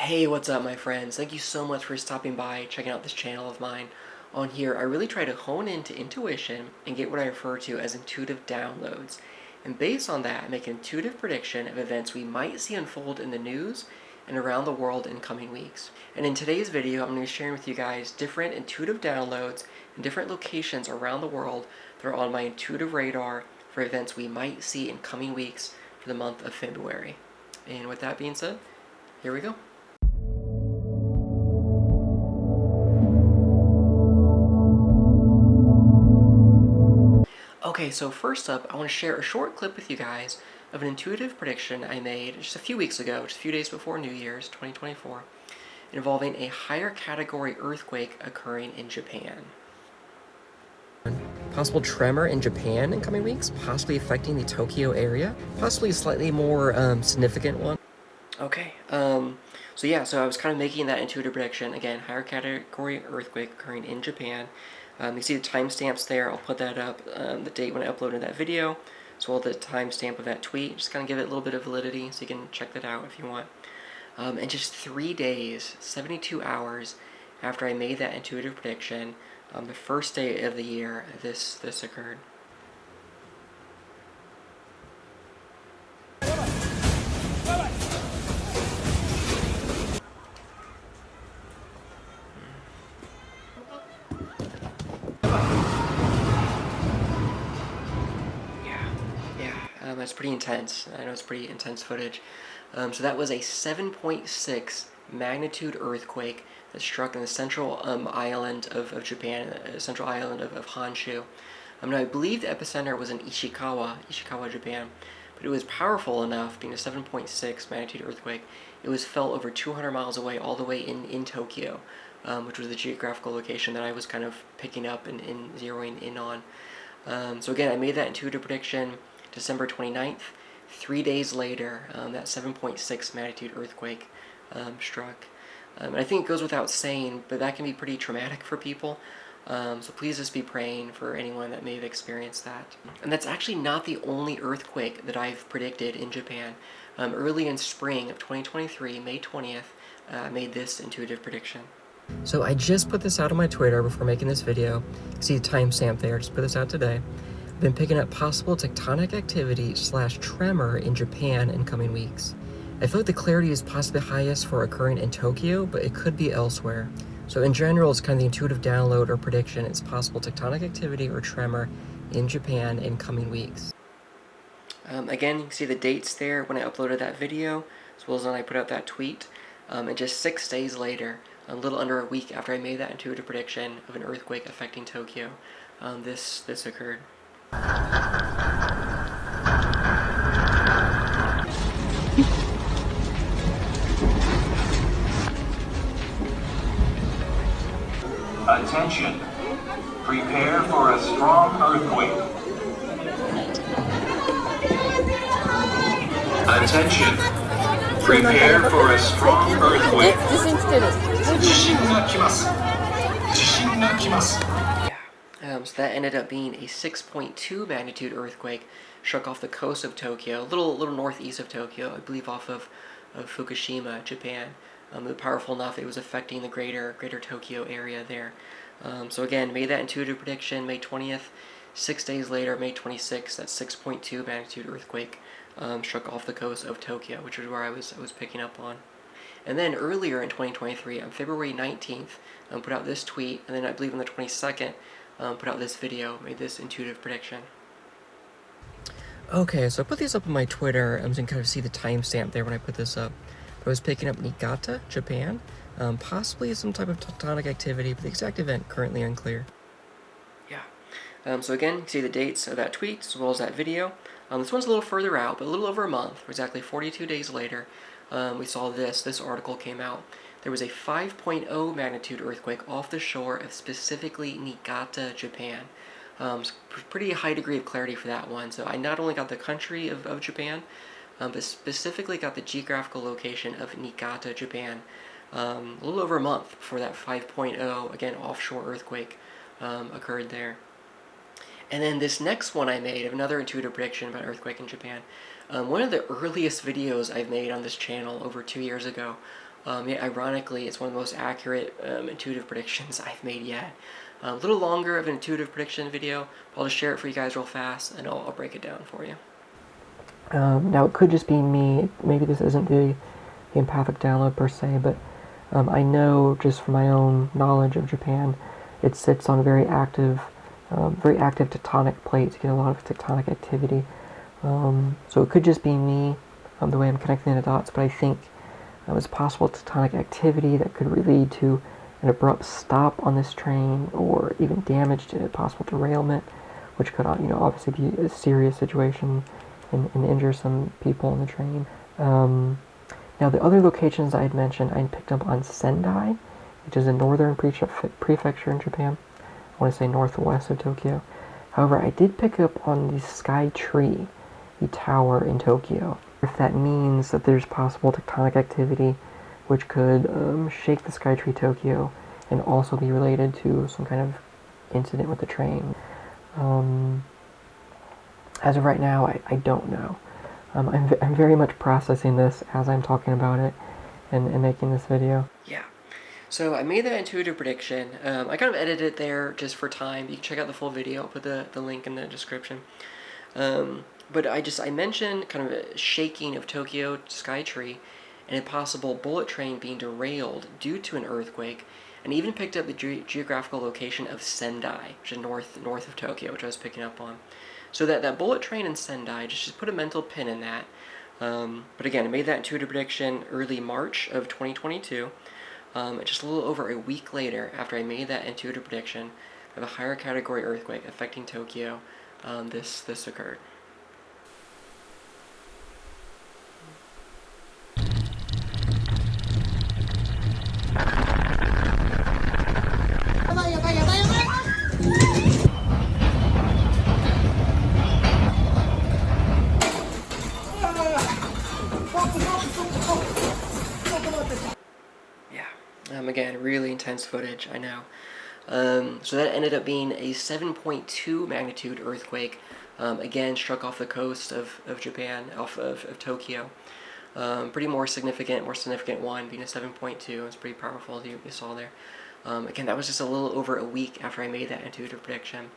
Hey, what's up, my friends? Thank you so much for stopping by, checking out this channel of mine. On here, I really try to hone into intuition and get what I refer to as intuitive downloads. And based on that, I make an intuitive prediction of events we might see unfold in the news and around the world in coming weeks. And in today's video, I'm going to be sharing with you guys different intuitive downloads in different locations around the world that are on my intuitive radar for events we might see in coming weeks for the month of February. And with that being said, here we go. Okay, so first up, I want to share a short clip with you guys of an intuitive prediction I made just a few weeks ago, just a few days before New Year's 2024, involving a higher category earthquake occurring in Japan. Possible tremor in Japan in coming weeks, possibly affecting the Tokyo area, possibly a slightly more significant one. Okay, so I was kind of making that intuitive prediction. Again, higher category earthquake occurring in Japan. You see the timestamps there. I'll put that up, the date when I uploaded that video, as well as the timestamp of that tweet. Just kind of give it a little bit of validity so you can check that out if you want. And just 3 days, 72 hours after I made that intuitive prediction, the first day of the year, this occurred. That's pretty intense. I know it's pretty intense footage. So that was a 7.6 magnitude earthquake that struck in the central island of Japan, central island of Honshu. Now I believe the epicenter was in Ishikawa, Japan, but it was powerful enough, being a 7.6 magnitude earthquake. It was felt over 200 miles away, all the way in Tokyo, which was the geographical location that I was kind of picking up and zeroing in on. So again, I made that intuitive prediction December 29th. 3 days later, that 7.6 magnitude earthquake struck. And I think it goes without saying, but that can be pretty traumatic for people. So please just be praying for anyone that may have experienced that. And that's actually not the only earthquake that I've predicted in Japan. Early in spring of 2023, May 20th, I made this intuitive prediction. So I just put this out on my Twitter before making this video. See the timestamp there, just put this out today. I've been picking up possible tectonic activity / tremor in Japan in coming weeks. I feel like the clarity is possibly highest for occurring in Tokyo, but it could be elsewhere. So in general, it's kind of the intuitive download or prediction. It's possible tectonic activity or tremor in Japan in coming weeks. Again, you can see the dates there when I uploaded that video, as well as when I put out that tweet. And just 6 days later, a little under a week after I made that intuitive prediction of an earthquake affecting Tokyo, this occurred. Attention. Prepare for a strong earthquake. Attention. Prepare for a strong earthquake. 地震が来ます。地震が来ます。So that ended up being a 6.2 magnitude earthquake, struck off the coast of Tokyo, a little northeast of Tokyo, I believe off of Fukushima, Japan. It was powerful enough it was affecting the greater Tokyo area there. So again, made that intuitive prediction May 20th. 6 days later, May 26th, that 6.2 magnitude earthquake struck off the coast of Tokyo, which is where I was picking up on. And then earlier in 2023, on February 19th, put out this tweet, and then I believe on the 22nd, put out this video, made this intuitive prediction. Okay, so I put these up on my Twitter. You can kind of see the timestamp there when I put this up. But I was picking up Niigata, Japan, possibly some type of tectonic activity, but the exact event currently unclear. Yeah. So again, you can see the dates of that tweet as well as that video. This one's a little further out, but a little over a month, exactly 42 days later, we saw this article came out. There was a 5.0 magnitude earthquake off the shore of specifically Niigata, Japan. Pretty high degree of clarity for that one. So I not only got the country of Japan, but specifically got the geographical location of Niigata, Japan. A little over a month before that 5.0, again, offshore earthquake occurred there. And then this next one I made of another intuitive prediction about earthquake in Japan. One of the earliest videos I've made on this channel over 2 years ago. Yeah, ironically, it's one of the most accurate intuitive predictions I've made yet. A little longer of an intuitive prediction video, but I'll just share it for you guys real fast, and I'll break it down for you. Now, it could just be me. Maybe this isn't the empathic download per se, but I know just from my own knowledge of Japan, it sits on a very active tectonic plate to get a lot of tectonic activity. So it could just be me, the way I'm connecting the dots, but I think it's possible tectonic activity that could lead to an abrupt stop on this train, or even damage to possible derailment, which could, obviously be a serious situation and injure some people on the train. Now, the other locations I had mentioned, I picked up on Sendai, which is a northern prefecture in Japan. I want to say northwest of Tokyo. However, I did pick up on the Sky Tree, the tower in Tokyo. If that means that there's possible tectonic activity which could shake the Sky Tree Tokyo and also be related to some kind of incident with the train. As of right now, I don't know. I'm very much processing this as I'm talking about it and making this video. Yeah. So I made that intuitive prediction. I kind of edited it there just for time. You can check out the full video. I'll put the link in the description. But I mentioned kind of a shaking of Tokyo Sky Tree and a possible bullet train being derailed due to an earthquake, and even picked up the geographical location of Sendai, which is north of Tokyo, which I was picking up on. So that bullet train in Sendai, just put a mental pin in that. But again, I made that intuitive prediction early March of 2022. Just a little over a week later, after I made that intuitive prediction of a higher category earthquake affecting Tokyo, this occurred. Again, really intense footage, I know. So that ended up being a 7.2 magnitude earthquake. Again, struck off the coast of Japan, off of Tokyo. Pretty more significant one, being a 7.2. It's pretty powerful, as you saw there. Again, that was just a little over a week after I made that intuitive prediction.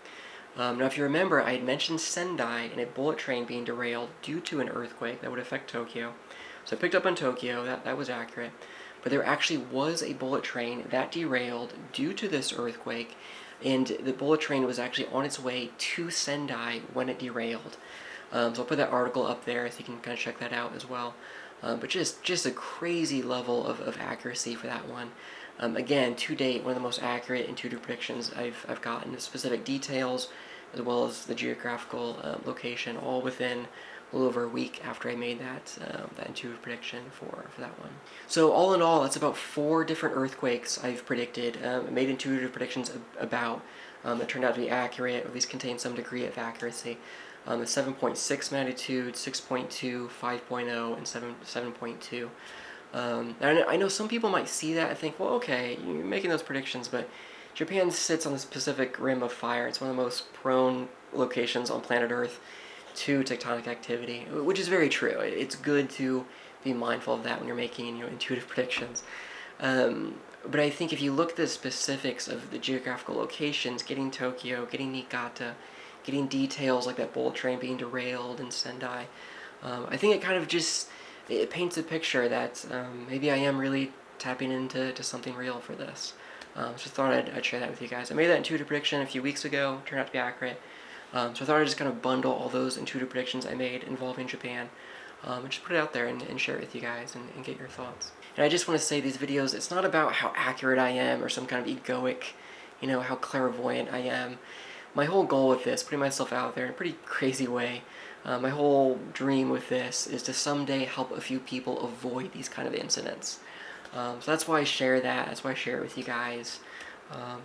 Now, if you remember, I had mentioned Sendai and a bullet train being derailed due to an earthquake that would affect Tokyo. So I picked up on Tokyo, that was accurate. But there actually was a bullet train that derailed due to this earthquake, and the bullet train was actually on its way to Sendai when it derailed. So I'll put that article up there so you can kind of check that out as well. But just a crazy level of accuracy for that one. Again, to date, one of the most accurate intuitive predictions I've gotten. The specific details, as well as the geographical location, all within a little over a week after I made that intuitive prediction for that one. So all in all, that's about 4 different earthquakes I've predicted, made intuitive predictions about, that turned out to be accurate, or at least contain some degree of accuracy. The 7.6 magnitude, 6.2, 5.0, and 7.2. I know some people might see that and think, well, okay, you're making those predictions, but Japan sits on the Pacific Rim of Fire. It's one of the most prone locations on planet Earth to tectonic activity, which is very true. It's good to be mindful of that when you're making intuitive predictions. But I think if you look at the specifics of the geographical locations, getting Tokyo, getting Niigata, getting details like that bullet train being derailed in Sendai, I think it kind of it paints a picture that maybe I am really tapping into something real for this. So I thought I'd share that with you guys. I made that intuitive prediction a few weeks ago, turned out to be accurate. So I thought I'd just kind of bundle all those intuitive predictions I made involving Japan, and just put it out there and share it with you guys and get your thoughts. And I just want to say these videos, it's not about how accurate I am or some kind of egoic, how clairvoyant I am. My whole goal with this, putting myself out there in a pretty crazy way, my whole dream with this is to someday help a few people avoid these kind of incidents. So that's why I share that. That's why I share it with you guys.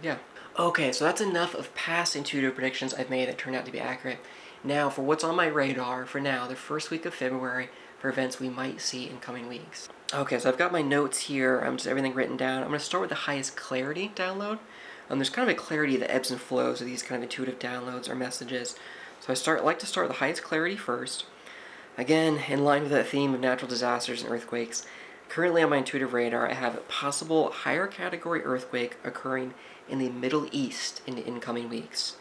Yeah. Okay, so that's enough of past intuitive predictions I've made that turned out to be accurate. Now, for what's on my radar for now, the first week of February, for events we might see in coming weeks. Okay, so I've got my notes here. Just everything written down. I'm going to start with the highest clarity download. There's kind of a clarity that ebbs and flows of these kind of intuitive downloads or messages. So I like to start with the highest clarity first. Again, in line with that theme of natural disasters and earthquakes, Currently on my intuitive radar, I have a possible higher category earthquake occurring in the Middle East in coming weeks.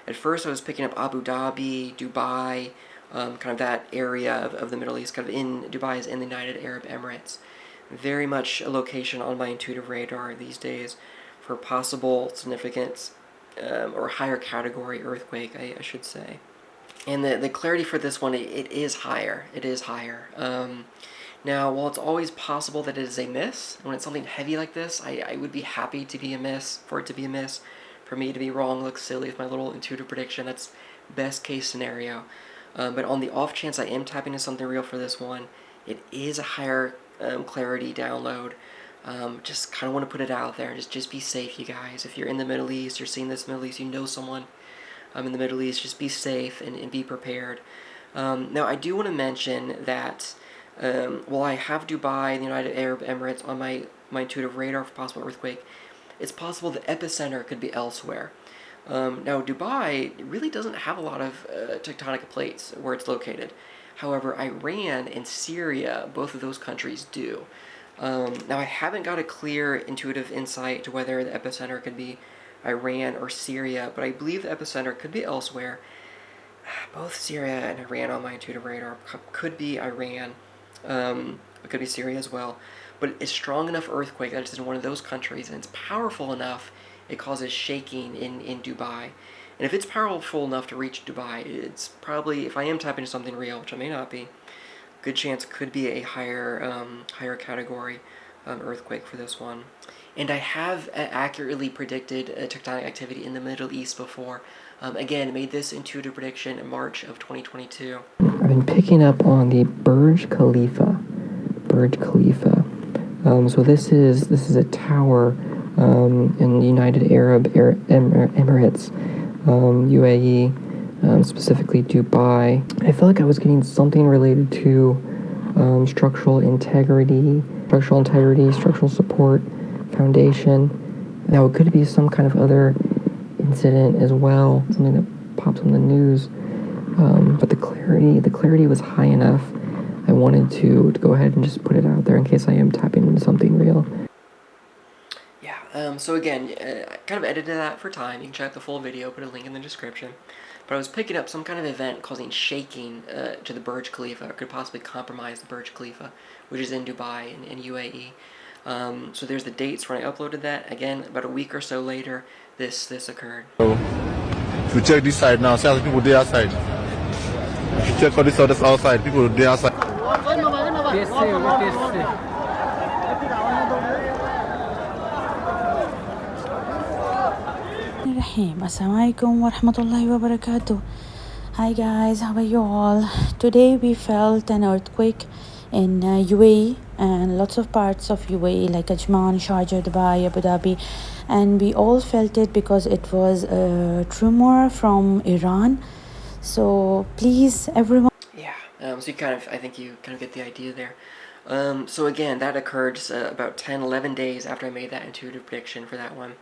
At first, I was picking up Abu Dhabi, Dubai, kind of that area of the Middle East. Kind of in Dubai is in the United Arab Emirates. Very much a location on my intuitive radar these days for possible significant or higher category earthquake, I should say. And the clarity for this one, it is higher. It is higher. Now, while it's always possible that it is a miss, when it's something heavy like this, I would be happy to be a miss, for it to be a miss. For me to be wrong looks silly with my little intuitive prediction. That's best case scenario. But on the off chance I am tapping into something real for this one, it is a higher clarity download. Just kind of want to put it out there. Just be safe, you guys. If you're in the Middle East, you're seeing this Middle East, you know someone in the Middle East, just be safe and be prepared. Now, I do want to mention that while I have Dubai and the United Arab Emirates on my intuitive radar for possible earthquake, it's possible the epicenter could be elsewhere. Now, Dubai really doesn't have a lot of tectonic plates where it's located. However, Iran and Syria, both of those countries do. Now, I haven't got a clear intuitive insight to whether the epicenter could be Iran or Syria, but I believe the epicenter could be elsewhere. Both Syria and Iran on my intuitive radar could be Iran. It could be Syria as well. But it's strong enough earthquake that it's in one of those countries, and it's powerful enough it causes shaking in Dubai. And if it's powerful enough to reach Dubai, it's probably, if I am tapping into something real, which I may not be, good chance it could be a higher category earthquake for this one. And I have accurately predicted tectonic activity in the Middle East before. Again, made this intuitive prediction in March of 2022. I've been picking up on the Burj Khalifa. So this is a tower in the United Arab Emirates, UAE, specifically Dubai. I felt like I was getting something related to structural integrity, structural support, foundation. Now, it could be some kind of other incident as well, something that pops on the news. But the clarity was high enough. I wanted to go ahead and just put it out there in case I am tapping into something real. Yeah, so again, I kind of edited that for time. You can check the full video, put a link in the description. But I was picking up some kind of event causing shaking to the Burj Khalifa, or could possibly compromise the Burj Khalifa, which is in Dubai in UAE. So there's the dates when I uploaded that. Again, about a week or so later, this occurred. So, if you check this side now, see how people there outside. If you check all this other outside, people there outside. Assalamualaikum warahmatullahi wabarakatuh. Hi guys, how are you all? Today we felt an earthquake in UAE and lots of parts of UAE like Ajman, Sharjah, Dubai, Abu Dhabi, and we all felt it because it was a tremor from Iran. So please everyone. Yeah, so I think you kind of get the idea there. So again, that occurred about 10-11 days after I made that intuitive prediction for that one.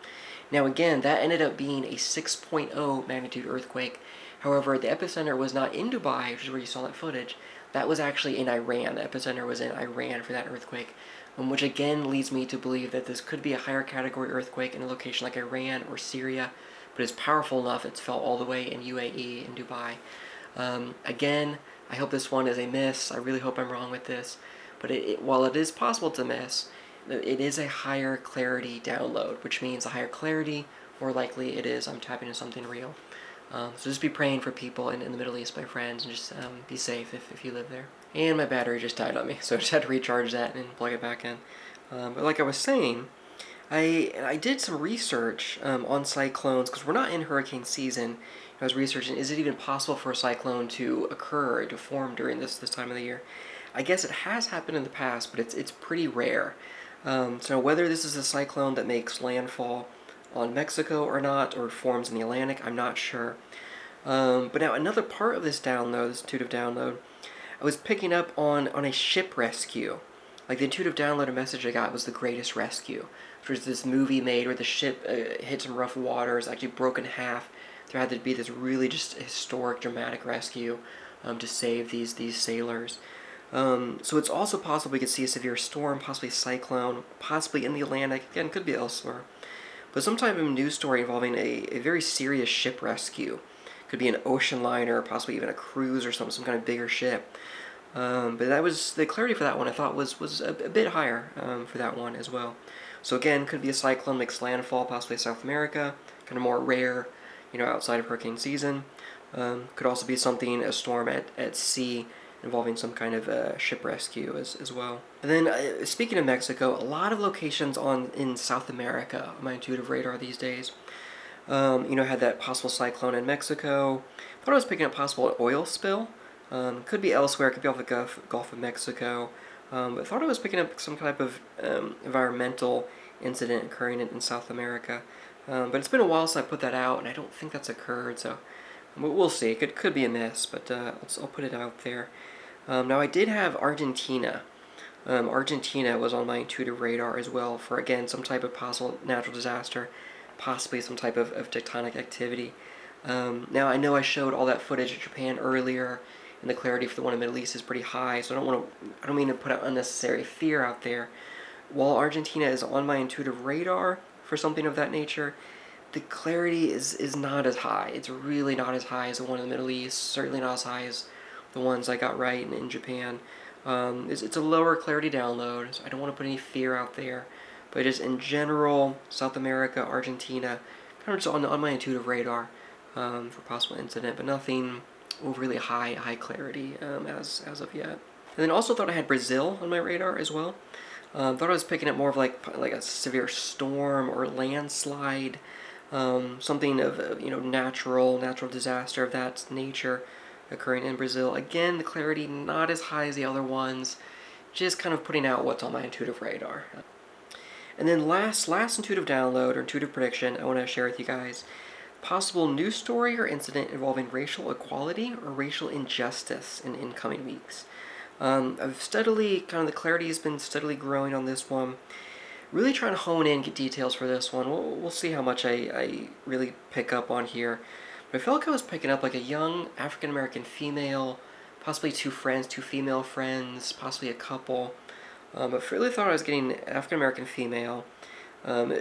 Now again, that ended up being a 6.0 magnitude earthquake. However, the epicenter was not in Dubai, which is where you saw that footage. That was actually in Iran. The epicenter was in Iran for that earthquake, which again leads me to believe that this could be a higher category earthquake in a location like Iran or Syria, but it's powerful enough it's felt all the way in UAE and Dubai. Again, I hope this one is a miss. I really hope I'm wrong with this. But while it is possible to miss, it is a higher clarity download, which means a higher clarity, more likely it is I'm tapping into something real. So just be praying for people in the Middle East, my friends, and just be safe if you live there. And my battery just died on me, so I just had to recharge that and plug it back in. But like I was saying, I did some research on cyclones, because we're not in hurricane season. I was researching, is it even possible for a cyclone to occur, to form during this time of the year? I guess it has happened in the past, but it's pretty rare. So whether this is a cyclone that makes landfall on Mexico or not, or forms in the Atlantic, I'm not sure. But now another part of this download, this intuitive download, I was picking up on a ship rescue. Like the intuitive download message I got was The Greatest Rescue, which was this movie made where the ship hit some rough waters, actually broke in half. There had to be this really just historic, dramatic rescue to save these sailors. So it's also possible we could see a severe storm, possibly cyclone, possibly in the Atlantic, again, could be elsewhere. But some type of news story involving a very serious ship rescue. Could be an ocean liner, possibly even a cruise or some kind of bigger ship. But that was the clarity for that one. I thought was a bit higher for that one as well. So again, could be a cyclone makes landfall, possibly South America, kind of more rare, outside of hurricane season. Could also be something, a storm at sea involving some kind of ship rescue as well. And then speaking of Mexico, a lot of locations in South America on my intuitive radar these days. Had that possible cyclone in Mexico. Thought I was picking up possible oil spill. Could be elsewhere, could be off the Gulf of Mexico. But thought I was picking up some type of environmental incident occurring in South America. But it's been a while since I put that out, and I don't think that's occurred, so we'll see. It could be a miss, but I'll put it out there. Now, I did have Argentina. Argentina was on my intuitive radar as well for, again, some type of possible natural disaster, possibly some type of tectonic activity. Now, I know I showed all that footage of Japan earlier, and the clarity for the one in the Middle East is pretty high, so I don't mean to put out unnecessary fear out there. While Argentina is on my intuitive radar for something of that nature, the clarity is not as high. It's really not as high as the one in the Middle East, certainly not as high as the ones I got right in Japan. It's a lower clarity download, so I don't want to put any fear out there. But just in general, South America, Argentina, kind of just on my intuitive radar for possible incident, but nothing overly high clarity as of yet. And then also thought I had Brazil on my radar as well. Thought I was picking up more of like a severe storm or landslide, something of natural disaster of that nature occurring in Brazil. Again, the clarity not as high as the other ones, just kind of putting out what's on my intuitive radar. And then last intuitive download or intuitive prediction I want to share with you guys, possible news story or incident involving racial equality or racial injustice in incoming weeks. I've the clarity has been steadily growing on this one. Really trying to hone in, get details for this one. We'll see how much I really pick up on here. But I felt like I was picking up like a young African-American female, possibly two female friends, possibly a couple. But I really thought I was getting an African-American female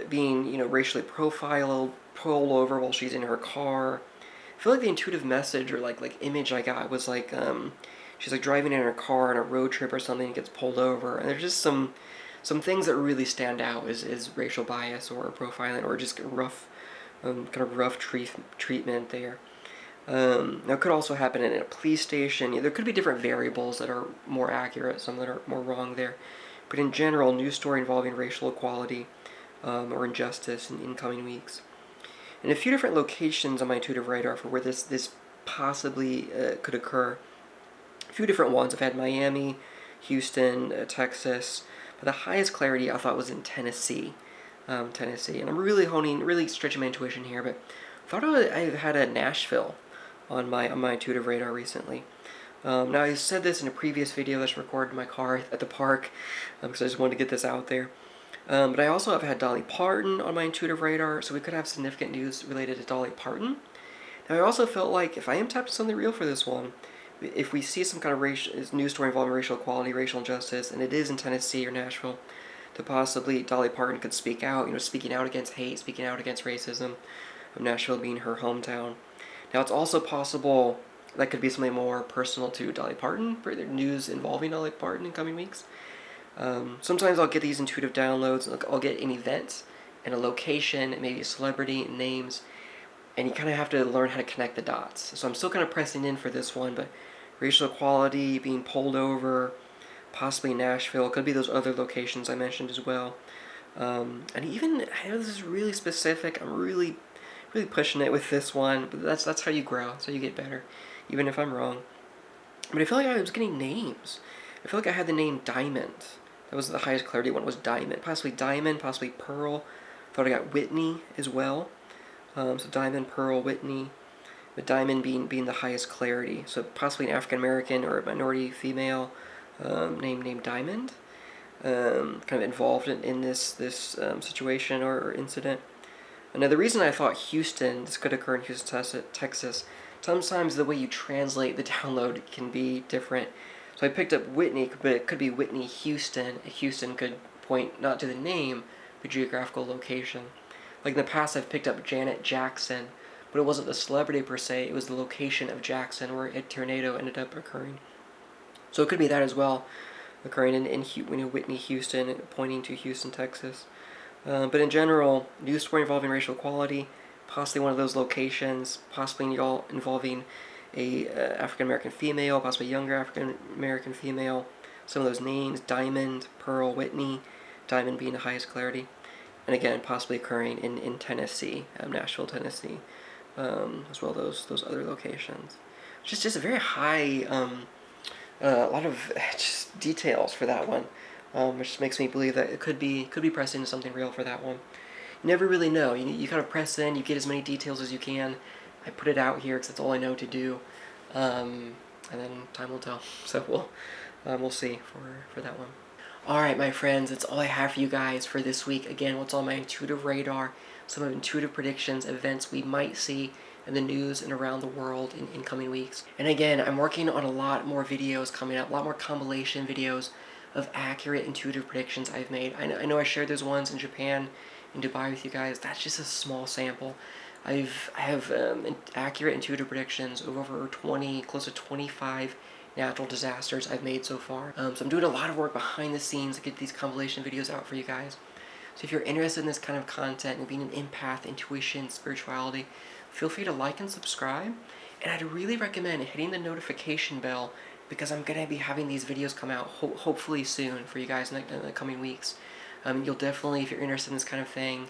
being, racially pulled over while she's in her car. I feel like the intuitive message or like image I got was like she's like driving in her car on a road trip or something and gets pulled over. And there's just some things that really stand out as racial bias or profiling or just rough treatment there. Now, it could also happen in a police station. There could be different variables that are more accurate, some that are more wrong there. But in general, news story involving racial equality or injustice in incoming weeks. And a few different locations on my intuitive radar for where this possibly could occur. A few different ones. I've had Miami, Houston, Texas. But the highest clarity I thought was in Tennessee. And I'm really stretching my intuition here, but I thought I had a Nashville on my intuitive radar recently. Now, I said this in a previous video that's recorded in my car at the park, because I just wanted to get this out there. But I also have had Dolly Parton on my intuitive radar, so we could have significant news related to Dolly Parton. Now, I also felt like if I am tapping something real for this one, if we see some kind of news story involving racial equality, racial injustice, and it is in Tennessee or Nashville, that possibly Dolly Parton could speak out, speaking out against hate, speaking out against racism, of Nashville being her hometown. Now, it's also possible that could be something more personal to Dolly Parton, for the news involving Dolly Parton in coming weeks. Sometimes I'll get these intuitive downloads, I'll get an event and a location, maybe a celebrity, names, and you kind of have to learn how to connect the dots. So I'm still kind of pressing in for this one, but racial equality, being pulled over, possibly Nashville, could be those other locations I mentioned as well. And even, I know this is really specific, I'm really pushing it with this one, but that's how you grow, that's how you get better, even if I'm wrong. But I feel like I was getting names. I feel like I had the name Diamond. That was the highest clarity one, was Diamond. Possibly Diamond, possibly Pearl. Thought I got Whitney as well. So Diamond, Pearl, Whitney. But Diamond being the highest clarity. So possibly an African American or a minority female named Diamond. Kind of involved in this situation or incident. Now, the reason I thought Houston, this could occur in Houston, Texas, sometimes the way you translate the download can be different. So I picked up Whitney, but it could be Whitney Houston. Houston could point not to the name, but geographical location. Like in the past, I've picked up Janet Jackson, but it wasn't the celebrity per se, it was the location of Jackson where a tornado ended up occurring. So it could be that as well, occurring in Whitney, Houston, pointing to Houston, Texas. But in general, news story involving racial equality, possibly one of those locations, possibly involving a African American female, possibly younger African American female. Some of those names: Diamond, Pearl, Whitney. Diamond being the highest clarity, and again, possibly occurring in Tennessee, Nashville, Tennessee, as well as those other locations. Just a very high, a lot of just details for that one, which makes me believe that it could be pressed into something real for that one. You never really know. You kind of press in, you get as many details as you can. I put it out here because that's all I know to do, and then time will tell. So we'll see for that one. Alright, my friends, that's all I have for you guys for this week. Again, what's on my intuitive radar, some of intuitive predictions, events we might see in the news and around the world in coming weeks. And again, I'm working on a lot more videos coming up, a lot more compilation videos of accurate intuitive predictions I've made. I know I shared those ones in Japan, in Dubai with you guys. That's just a small sample. I have accurate intuitive predictions of over 20, close to 25 natural disasters I've made so far. So I'm doing a lot of work behind the scenes to get these compilation videos out for you guys. So if you're interested in this kind of content and being an empath, intuition, spirituality, feel free to like and subscribe. And I'd really recommend hitting the notification bell because I'm going to be having these videos come out hopefully soon for you guys in the coming weeks. You'll definitely, if you're interested in this kind of thing,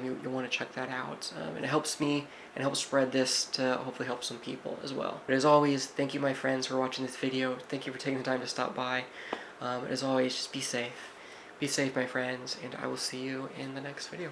you'll want to check that out. And it helps me and helps spread this to hopefully help some people as well. But as always, thank you, my friends, for watching this video. Thank you for taking the time to stop by. As always, just be safe. Be safe, my friends, and I will see you in the next video.